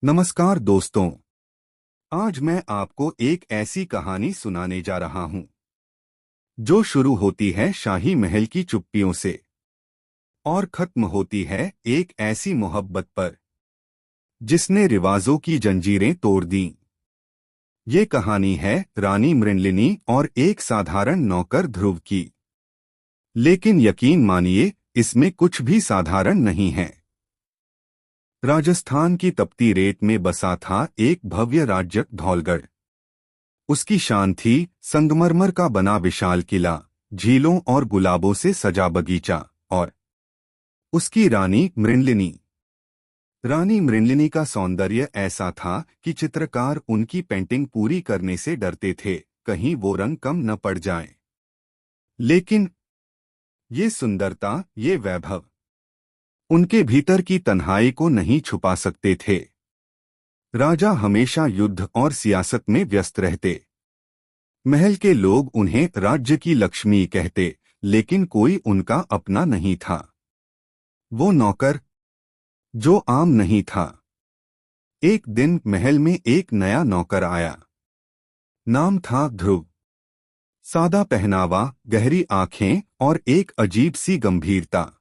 नमस्कार दोस्तों। आज मैं आपको एक ऐसी कहानी सुनाने जा रहा हूं जो शुरू होती है शाही महल की चुप्पियों से और खत्म होती है एक ऐसी मोहब्बत पर जिसने रिवाजों की जंजीरें तोड़ दी। ये कहानी है रानी मृणलिनी और एक साधारण नौकर ध्रुव की। लेकिन यकीन मानिए, इसमें कुछ भी साधारण नहीं है। राजस्थान की तपती रेत में बसा था एक भव्य राज्य धौलगढ़। उसकी शान थी संगमरमर का बना विशाल किला, झीलों और गुलाबों से सजा बगीचा और उसकी रानी मृणलिनी। रानी मृणलिनी का सौंदर्य ऐसा था कि चित्रकार उनकी पेंटिंग पूरी करने से डरते थे, कहीं वो रंग कम न पड़ जाए। लेकिन ये सुंदरता, ये वैभव उनके भीतर की तन्हाई को नहीं छुपा सकते थे। राजा हमेशा युद्ध और सियासत में व्यस्त रहते। महल के लोग उन्हें राज्य की लक्ष्मी कहते, लेकिन कोई उनका अपना नहीं था। वो नौकर जो आम नहीं था। एक दिन महल में एक नया नौकर आया। नाम था ध्रुव। सादा पहनावा, गहरी आंखें और एक अजीब सी गंभीरता।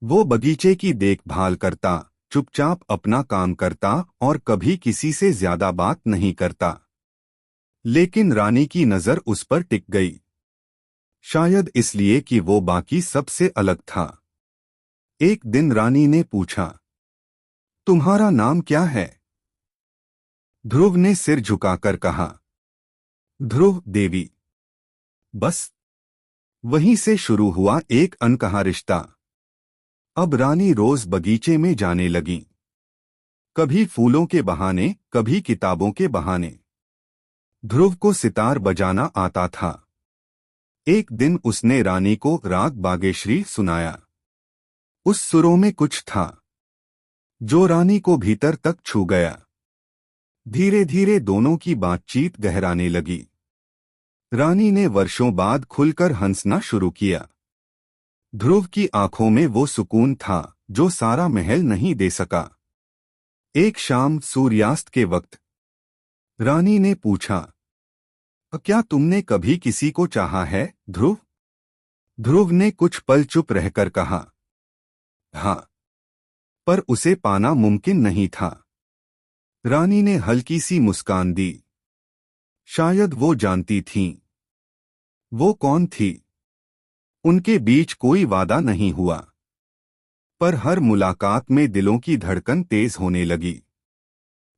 वो बगीचे की देखभाल करता, चुपचाप अपना काम करता और कभी किसी से ज्यादा बात नहीं करता। लेकिन रानी की नजर उस पर टिक गई। शायद इसलिए कि वो बाकी सबसे अलग था। एक दिन रानी ने पूछा, तुम्हारा नाम क्या है? ध्रुव ने सिर झुकाकर कहा, ध्रुव देवी। बस वहीं से शुरू हुआ एक अनकहा रिश्ता। अब रानी रोज बगीचे में जाने लगी, कभी फूलों के बहाने, कभी किताबों के बहाने। ध्रुव को सितार बजाना आता था। एक दिन उसने रानी को राग बागेश्री सुनाया। उस सुरों में कुछ था जो रानी को भीतर तक छू गया। धीरे धीरे दोनों की बातचीत गहराने लगी। रानी ने वर्षों बाद खुलकर हंसना शुरू किया। ध्रुव की आंखों में वो सुकून था जो सारा महल नहीं दे सका। एक शाम सूर्यास्त के वक्त रानी ने पूछा, क्या तुमने कभी किसी को चाहा है ध्रुव? ध्रुव ने कुछ पल चुप रहकर कहा, हाँ, पर उसे पाना मुमकिन नहीं था। रानी ने हल्की सी मुस्कान दी। शायद वो जानती थीं। वो कौन थी? उनके बीच कोई वादा नहीं हुआ, पर हर मुलाकात में दिलों की धड़कन तेज होने लगी।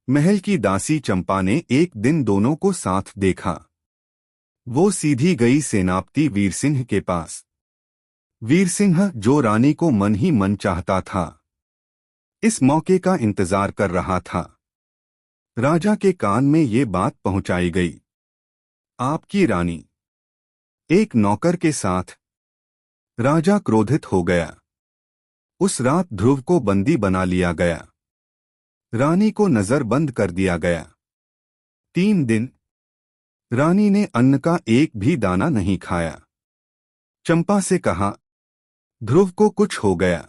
महल की दासी चंपा ने एक दिन दोनों को साथ देखा। वो सीधी गई सेनापति वीरसिंह के पास। वीरसिंह जो रानी को मन ही मन चाहता था, इस मौके का इंतजार कर रहा था। राजा के कान में ये बात पहुंचाई गई, आपकी रानी एक नौकर के साथ। राजा क्रोधित हो गया। उस रात ध्रुव को बंदी बना लिया गया। रानी को नजरबंद कर दिया गया। 3 दिन रानी ने अन्न का एक भी दाना नहीं खाया। चंपा से कहा, ध्रुव को कुछ हो गया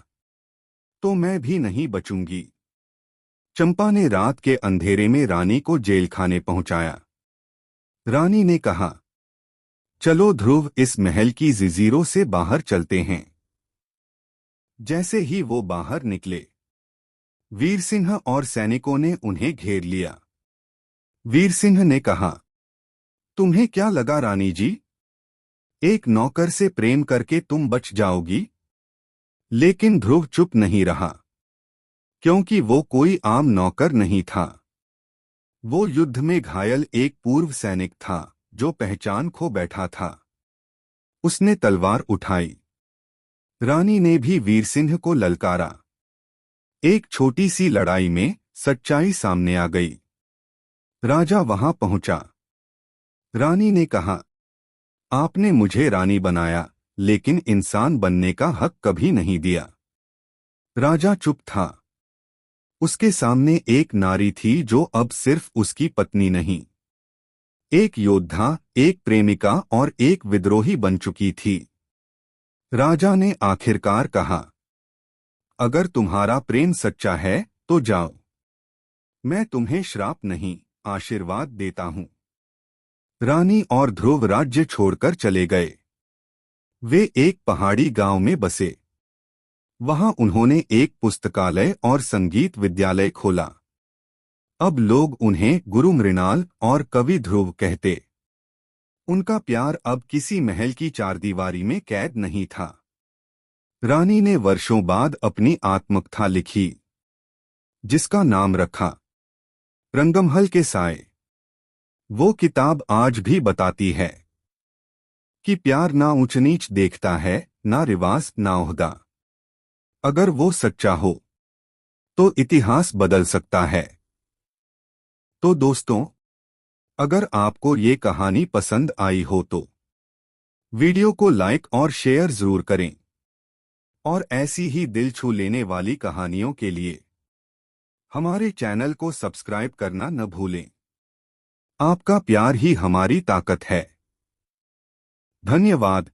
तो मैं भी नहीं बचूंगी। चंपा ने रात के अंधेरे में रानी को जेल खाने पहुंचाया। रानी ने कहा, चलो ध्रुव, इस महल की जंजीरों से बाहर चलते हैं। जैसे ही वो बाहर निकले, वीरसिंह और सैनिकों ने उन्हें घेर लिया। वीरसिंह ने कहा, तुम्हें क्या लगा रानी जी, एक नौकर से प्रेम करके तुम बच जाओगी? लेकिन ध्रुव चुप नहीं रहा, क्योंकि वो कोई आम नौकर नहीं था। वो युद्ध में घायल एक पूर्व सैनिक था जो पहचान खो बैठा था। उसने तलवार उठाई। रानी ने भी वीरसिंह को ललकारा। एक छोटी सी लड़ाई में सच्चाई सामने आ गई। राजा वहां पहुंचा। रानी ने कहा, आपने मुझे रानी बनाया, लेकिन इंसान बनने का हक कभी नहीं दिया। राजा चुप था। उसके सामने एक नारी थी जो अब सिर्फ उसकी पत्नी नहीं, एक योद्धा, एक प्रेमिका और एक विद्रोही बन चुकी थी। राजा ने आखिरकार कहा, अगर तुम्हारा प्रेम सच्चा है तो जाओ। मैं तुम्हें श्राप नहीं, आशीर्वाद देता हूँ। रानी और ध्रुव राज्य छोड़कर चले गए। वे एक पहाड़ी गांव में बसे। वहां उन्होंने एक पुस्तकालय और संगीत विद्यालय खोला। अब लोग उन्हें गुरु मृणाल और कवि ध्रुव कहते। उनका प्यार अब किसी महल की चारदीवारी में कैद नहीं था। रानी ने वर्षों बाद अपनी आत्मकथा लिखी, जिसका नाम रखा रंगमहल के साए। वो किताब आज भी बताती है कि प्यार ना ऊंच नीच देखता है, ना रिवाज, ना ओहदा। अगर वो सच्चा हो तो इतिहास बदल सकता है। तो दोस्तों, अगर आपको ये कहानी पसंद आई हो तो वीडियो को लाइक और शेयर जरूर करें। और ऐसी ही दिल छू लेने वाली कहानियों के लिए हमारे चैनल को सब्सक्राइब करना न भूलें। आपका प्यार ही हमारी ताकत है। धन्यवाद।